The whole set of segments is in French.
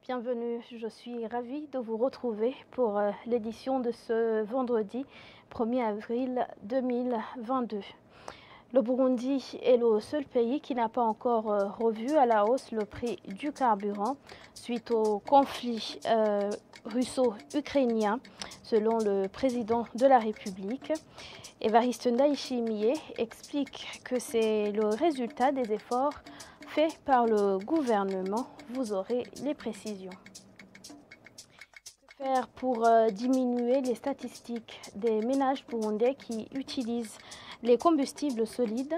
bienvenue. Je suis ravie de vous retrouver pour l'édition de ce vendredi 1er avril 2022. Le Burundi est le seul pays qui n'a pas encore revu à la hausse le prix du carburant suite au conflit russo-ukrainien, selon le président de la République. Évariste Ndayishimiye explique que c'est le résultat des efforts faits par le gouvernement. Vous aurez les précisions. Que faire pour diminuer les statistiques des ménages burundais qui utilisent les combustibles solides?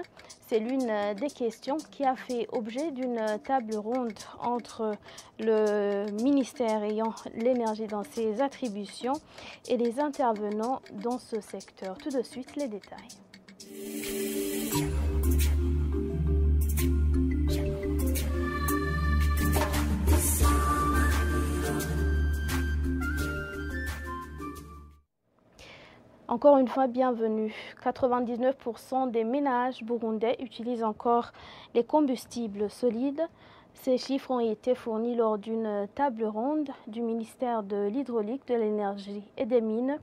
C'est l'une des questions qui a fait objet d'une table ronde entre le ministère ayant l'énergie dans ses attributions et les intervenants dans ce secteur. Tout de suite, les détails. Encore une fois, bienvenue. 99% des ménages burundais utilisent encore les combustibles solides. Ces chiffres ont été fournis lors d'une table ronde du ministère de l'Hydraulique, de l'Énergie et des Mines,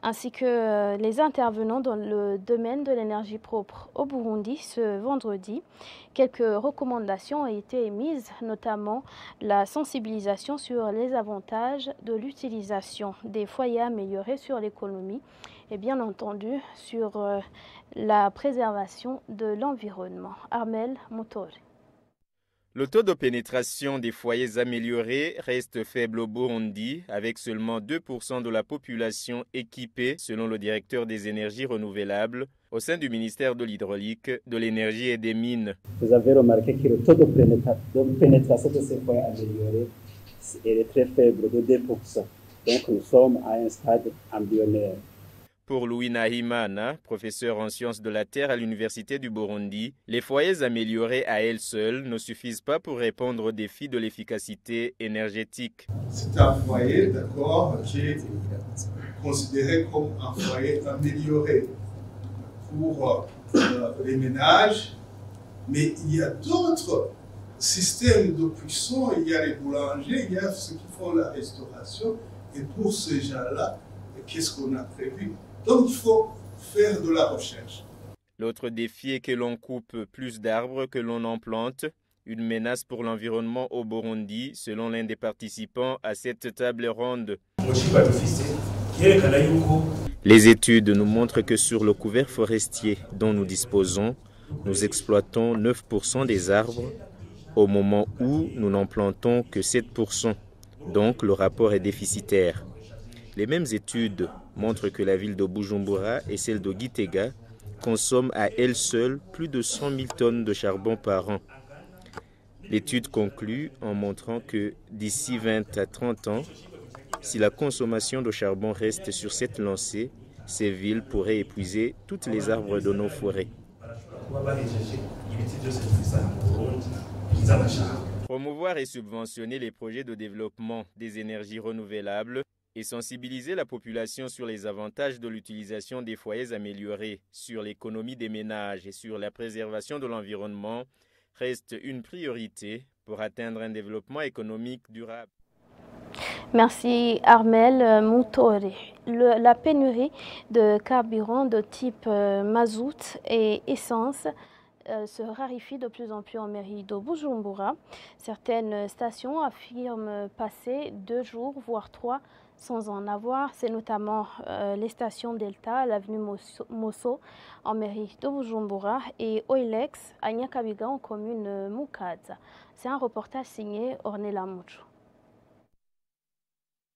ainsi que les intervenants dans le domaine de l'énergie propre au Burundi ce vendredi. Quelques recommandations ont été émises, notamment la sensibilisation sur les avantages de l'utilisation des foyers améliorés sur l'économie et bien entendu sur la préservation de l'environnement. Armel Moutori. Le taux de pénétration des foyers améliorés reste faible au Burundi, avec seulement 2% de la population équipée, selon le directeur des énergies renouvelables, au sein du ministère de l'Hydraulique, de l'Énergie et des Mines. Vous avez remarqué que le taux de pénétration de ces foyers améliorés est très faible, de 2%. Donc nous sommes à un stade embryonnaire. Pour Louis Nahimana, professeur en sciences de la Terre à l'Université du Burundi, les foyers améliorés à elles seules ne suffisent pas pour répondre aux défis de l'efficacité énergétique. C'est un foyer, d'accord, qui est considéré comme un foyer amélioré pour les ménages, mais il y a d'autres systèmes de cuisson, il y a les boulangers, il y a ceux qui font la restauration, et pour ces gens-là, qu'est-ce qu'on a prévu? Donc il faut faire de la recherche. L'autre défi est que l'on coupe plus d'arbres que l'on en plante, une menace pour l'environnement au Burundi, selon l'un des participants à cette table ronde. Les études nous montrent que sur le couvert forestier dont nous disposons, nous exploitons 9% des arbres, au moment où nous n'en plantons que 7%. Donc le rapport est déficitaire. Les mêmes études montrent que la ville de Bujumbura et celle de Gitega consomment à elles seules plus de 100 000 tonnes de charbon par an. L'étude conclut en montrant que d'ici 20 à 30 ans, si la consommation de charbon reste sur cette lancée, ces villes pourraient épuiser tous les arbres de nos forêts. Promouvoir et subventionner les projets de développement des énergies renouvelables et sensibiliser la population sur les avantages de l'utilisation des foyers améliorés, sur l'économie des ménages et sur la préservation de l'environnement reste une priorité pour atteindre un développement économique durable. Merci Armel Moutori. La pénurie de carburant de type mazout et essence se raréfie de plus en plus en mairie de Bujumbura. Certaines stations affirment passer 2 jours, voire 3, sans en avoir. C'est notamment les stations Delta à l'avenue Mosso en mairie de Bujumbura et Oilex à Nyakabiga en commune Mukaza. C'est un reportage signé Ornella Mouchou.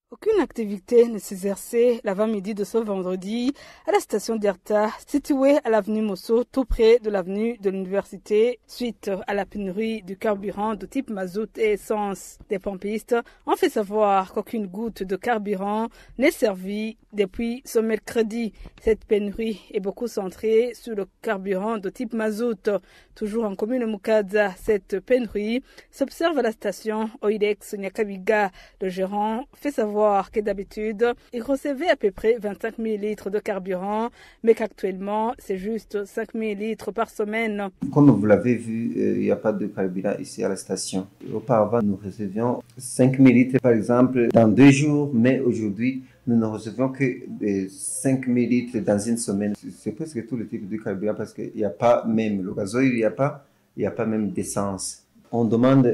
Aucune activité ne s'exerçait l'avant-midi de ce vendredi à la station d'Erta, située à l'avenue Mosso, tout près de l'avenue de l'université, suite à la pénurie du carburant de type mazout et essence. Des pompistes ont fait savoir qu'aucune goutte de carburant n'est servie depuis ce mercredi. Cette pénurie est beaucoup centrée sur le carburant de type mazout. Toujours en commune Mukaza, cette pénurie s'observe à la station Oilex Nyakabiga. Le gérant fait savoir que d'habitude, il recevait à peu près 25 000 litres de carburant, mais qu'actuellement, c'est juste 5 000 litres par semaine. Comme vous l'avez vu, il n'y a pas de carburant ici à la station. Auparavant, nous recevions 5 000 litres par exemple dans 2 jours, mais aujourd'hui, nous ne recevons que 5 000 litres dans une semaine. C'est presque tout le type de carburant parce qu'il n'y a pas même le gazoil, il n'y a pas même d'essence. On demande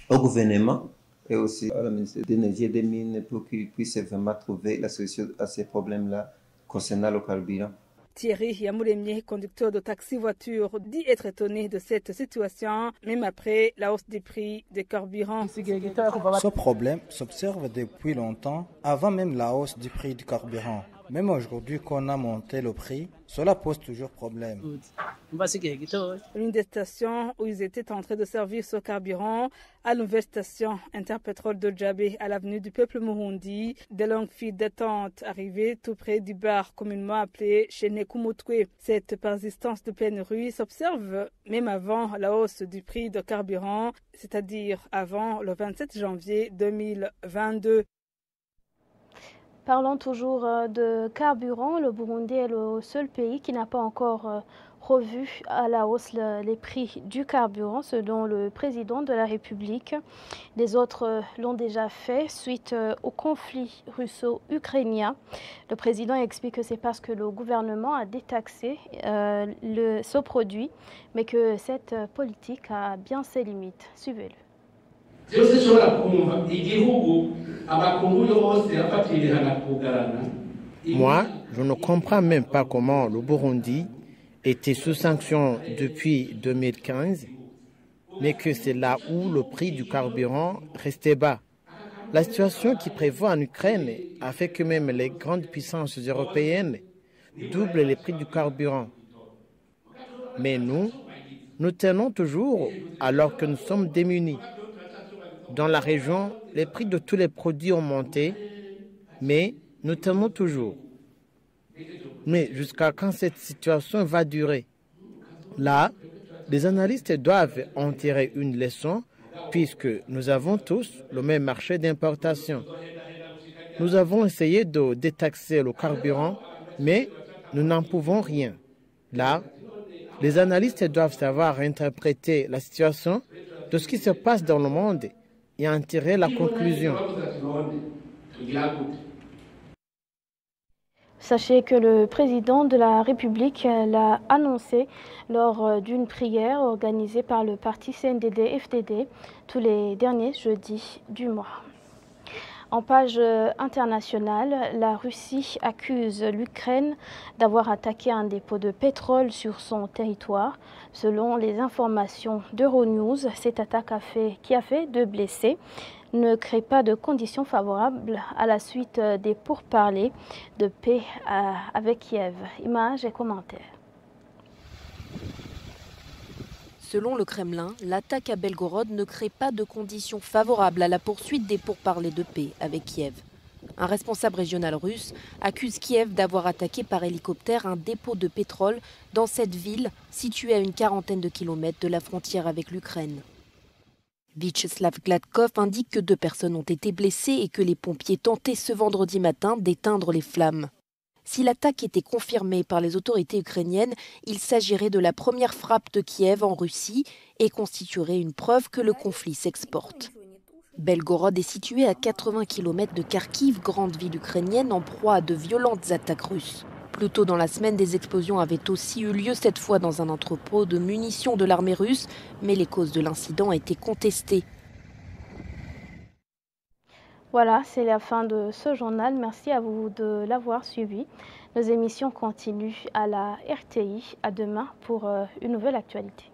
au gouvernement et aussi à la ministre de l'Énergie et des Mines pour qu'ils puissent vraiment trouver la solution à ces problèmes-là concernant le carburant. Thierry Yamoulemier, conducteur de taxi-voiture, dit être étonné de cette situation, même après la hausse des prix des carburants. Ce problème s'observe depuis longtemps, avant même la hausse du prix du carburant. Même aujourd'hui qu'on a monté le prix, cela pose toujours problème. L'une des stations où ils étaient en train de servir ce carburant, à la nouvelle station Interpétrole de Djabé, à l'avenue du peuple Murundi, des longues files d'attente arrivaient tout près du bar communément appelé Chenekumutwe. Cette persistance de pénurie s'observe même avant la hausse du prix de carburant, c'est-à-dire avant le 27 janvier 2022. Parlons toujours de carburant. Le Burundi est le seul pays qui n'a pas encore revu à la hausse les prix du carburant, selon le président de la République. Les autres l'ont déjà fait suite au conflit russo-ukrainien. Le président explique que c'est parce que le gouvernement a détaxé ce produit, mais que cette politique a bien ses limites. Suivez-le. Moi, je ne comprends même pas comment le Burundi était sous sanction depuis 2015, mais que c'est là où le prix du carburant restait bas. La situation qui prévaut en Ukraine a fait que même les grandes puissances européennes doublent les prix du carburant. Mais nous tenons toujours alors que nous sommes démunis. Dans la région, les prix de tous les produits ont monté, mais nous tenons toujours. Mais jusqu'à quand cette situation va durer? Là, les analystes doivent en tirer une leçon puisque nous avons tous le même marché d'importation. Nous avons essayé de détaxer le carburant, mais nous n'en pouvons rien. Là, les analystes doivent savoir interpréter la situation de ce qui se passe dans le monde et en tirer la conclusion. Sachez que le président de la République l'a annoncé lors d'une prière organisée par le parti CNDD-FDD tous les derniers jeudis du mois. En page internationale, la Russie accuse l'Ukraine d'avoir attaqué un dépôt de pétrole sur son territoire. Selon les informations d'Euronews, cette attaque qui a fait 2 blessés ne crée pas de conditions favorables à la suite des pourparlers de paix avec Kiev. Images et commentaires. Selon le Kremlin, l'attaque à Belgorod ne crée pas de conditions favorables à la poursuite des pourparlers de paix avec Kiev. Un responsable régional russe accuse Kiev d'avoir attaqué par hélicoptère un dépôt de pétrole dans cette ville située à une quarantaine de kilomètres de la frontière avec l'Ukraine. Vyacheslav Gladkov indique que 2 personnes ont été blessées et que les pompiers tentaient ce vendredi matin d'éteindre les flammes. Si l'attaque était confirmée par les autorités ukrainiennes, il s'agirait de la première frappe de Kiev en Russie et constituerait une preuve que le conflit s'exporte. Belgorod est situé à 80 km de Kharkiv, grande ville ukrainienne en proie à de violentes attaques russes. Plus tôt dans la semaine, des explosions avaient aussi eu lieu, cette fois dans un entrepôt de munitions de l'armée russe, mais les causes de l'incident étaient contestées. Voilà, c'est la fin de ce journal. Merci à vous de l'avoir suivi. Nos émissions continuent à la RTI. À demain pour une nouvelle actualité.